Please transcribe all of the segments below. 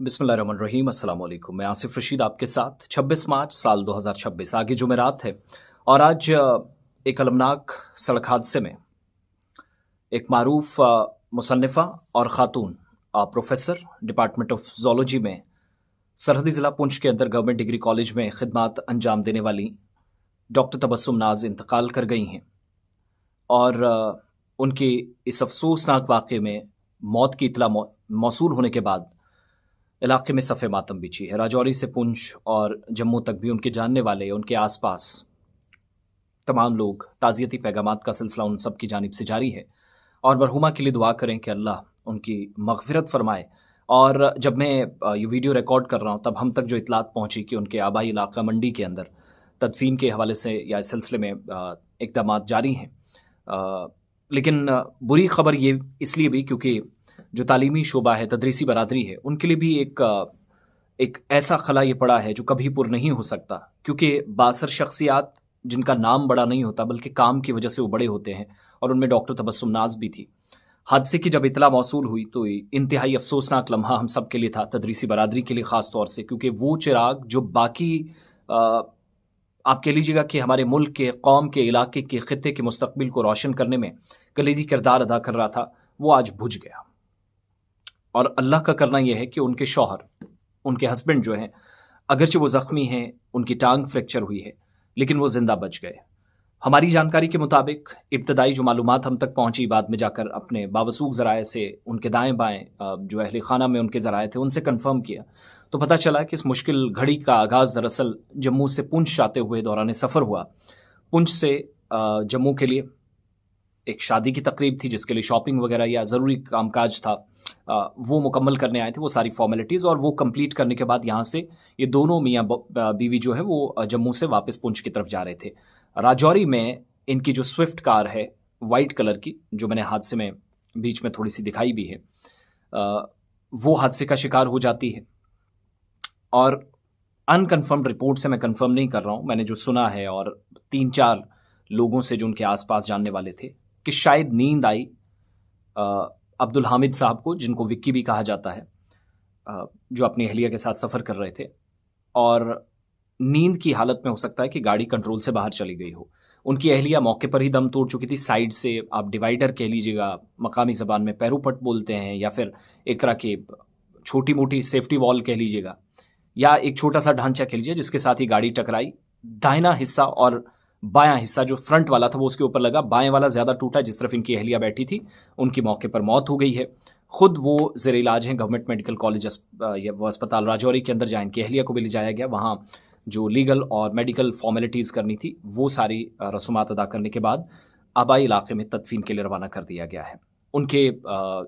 बिस्मिल्लाहिर्रहमानिर्रहीम। अस्सलाम वालेकुम। मैं आसिफ रशीद आपके साथ 26 मार्च साल 2026 आगे जुमेरात है। और आज एक अलमनाक सड़क हादसे में एक मारूफ मुसन्निफ़ा और ख़ातून प्रोफेसर डिपार्टमेंट ऑफ ज़ूलॉजी में सरहदी ज़िला पुंछ के अंदर गवर्नमेंट डिग्री कॉलेज में खिदमात अंजाम देने वाली डॉक्टर तबस्सुम नाज इंतकाल कर गई हैं। और उनकी इस अफसोसनाक वाक़े में मौत की इतला मौसूल होने के बाद इलाके में सफ़े मातम बिछी है। राजौरी से पुंछ और जम्मू तक भी उनके जानने वाले, उनके आसपास तमाम लोग ताज़ियती पैगामात का सिलसिला उन सब की जानिब से जारी है। और मरहुमा के लिए दुआ करें कि अल्लाह उनकी मग़फ़िरत फ़रमाए। और जब मैं ये वीडियो रिकॉर्ड कर रहा हूँ तब हम तक जो इतलात पहुँची कि उनके आबाई इलाका मंडी के अंदर तदफीन के हवाले से या इस सिलसिले में इक़दामात जारी हैं। लेकिन बुरी ख़बर ये इसलिए भी क्योंकि जो तालीमी शोबा है, तदरीसी बरादरी है, उनके लिए भी एक ऐसा खला ये पड़ा है जो कभी पुर नहीं हो सकता। क्योंकि बासर शख्सियात जिनका नाम बड़ा नहीं होता बल्कि काम की वजह से वो बड़े होते हैं, और उनमें डॉक्टर तबस्सुम नाज भी थी। हादसे की जब इतला मौसूल हुई तो इंतहाई अफसोसनाक लम्हा हम सब के लिए था, तदरीसी बरादरी के लिए ख़ास तौर से, क्योंकि वो चिराग जो बाकी आप कह लीजिएगा कि हमारे मुल्क के, कौम के, इलाके के, ख़ित्ते के मुस्तकबिल को रोशन करने में कलीदी किरदार अदा कर रहा था, वो आज बुझ गया। और अल्लाह का करना यह है कि उनके शौहर, उनके हस्बैंड जो हैं, अगरचे वो ज़ख्मी हैं, उनकी टांग फ्रैक्चर हुई है, लेकिन वो ज़िंदा बच गए। हमारी जानकारी के मुताबिक इब्तदाई जो मालूमात हम तक पहुंची, बाद में जाकर अपने बावसूख ज़राए से उनके दाएं बाएं जो अहले खाना में उनके ज़राए थे उनसे कन्फर्म किया तो पता चला कि इस मुश्किल घड़ी का आगाज़ दरअसल जम्मू से पुंछ आते हुए दौरान सफ़र हुआ। पुंछ से जम्मू के लिए एक शादी की तकरीब थी जिसके लिए शॉपिंग वगैरह या ज़रूरी कामकाज था, वो मुकम्मल करने आए थे, वो सारी फॉर्मेलिटीज़, और वो कंप्लीट करने के बाद यहाँ से ये दोनों मियाँ बीवी जो है वो जम्मू से वापस पुंछ की तरफ जा रहे थे। राजौरी में इनकी जो स्विफ्ट कार है वाइट कलर की, जो मैंने हादसे में बीच में थोड़ी सी दिखाई भी है, वो हादसे का शिकार हो जाती है। और अनकन्फर्म्ड रिपोर्ट से मैं कंफर्म नहीं कर रहा हूँ, मैंने जो सुना है और 3-4 लोगों से जो उनके आसपास जानने वाले थे कि शायद नींद आई अब्दुल हामिद साहब को, जिनको विक्की भी कहा जाता है, जो अपनी अहलिया के साथ सफ़र कर रहे थे, और नींद की हालत में हो सकता है कि गाड़ी कंट्रोल से बाहर चली गई हो। उनकी अहलिया मौके पर ही दम तोड़ चुकी थी। साइड से आप डिवाइडर कह लीजिएगा, मकामी ज़बान में पैरूपट बोलते हैं, या फिर एक तरह की छोटी मोटी सेफ्टी वॉल कह लीजिएगा, या एक छोटा सा ढांचा कह लीजिए, जिसके साथ ही गाड़ी टकराई। दाहिना हिस्सा और बायां हिस्सा जो फ्रंट वाला था वो उसके ऊपर लगा, बाएं वाला ज़्यादा टूटा, जिस तरफ इनकी अहलिया बैठी थी उनकी मौके पर मौत हो गई है। खुद वो ज़ेर इलाज हैं गवर्नमेंट मेडिकल कॉलेज वो अस्पताल राजौरी के अंदर, जहाँ इनकी अहलिया को भी ले जाया गया। वहाँ जो लीगल और मेडिकल फॉर्मेलिटीज़ करनी थी वो सारी रसूमात अदा करने के बाद आबाई इलाके में तदफीन के लिए रवाना कर दिया गया है। उनके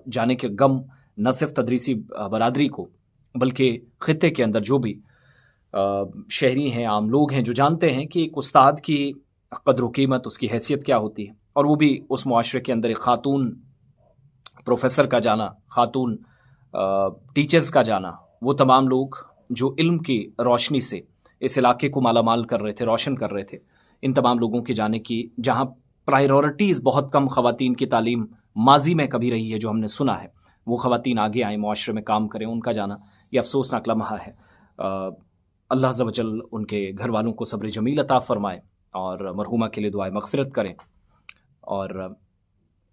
जाने के गम न सिर्फ तदरीसी बरादरी को बल्कि ख़ित्ते के अंदर जो भी शहरी हैं, आम लोग हैं, जो जानते हैं कि एक उस्ताद की कद्र कीमत, उसकी हैसियत क्या होती है, और वो भी उस मुआशरे के अंदर एक ख़ातून प्रोफेसर का जाना, ख़ातून टीचर्स का जाना, वो तमाम लोग जो इल्म की रोशनी से इस इलाके को मालामाल कर रहे थे, रोशन कर रहे थे, इन तमाम लोगों के जाने की, जहाँ प्रायोरिटीज़ बहुत कम ख़वातीन की तालीम माजी में कभी रही है, जो हमने सुना है, वो ख़वातीन आगे आएँ, मुआशरे में काम करें, उनका जाना ये अफसोसनाक लम्हा है। अल्लाह अज़्ज़ व जल उनके घर वालों को सब्र जमील अता फ़रमाए और मरहुमा के लिए दुआए मग़फ़िरत करें। और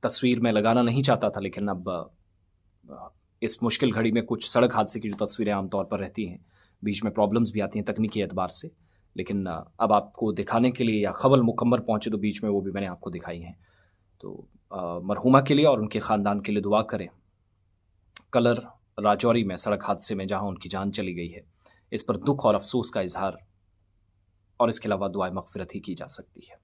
तस्वीर में लगाना नहीं चाहता था, लेकिन अब इस मुश्किल घड़ी में कुछ सड़क हादसे की जो तस्वीरें आमतौर पर रहती हैं, बीच में प्रॉब्लम्स भी आती हैं तकनीकी एतबार से, लेकिन अब आपको दिखाने के लिए या खबर मुकम्मल पहुँचे तो बीच में वो भी मैंने आपको दिखाई हैं। तो मरहुमा के लिए और उनके ख़ानदान के लिए दुआ करें। कलर राजौरी में सड़क हादसे में जहाँ उनकी जान चली गई है, इस पर दुख और अफसोस का इजहार और इसके अलावा दुआए मग़फ़िरत ही की जा सकती है।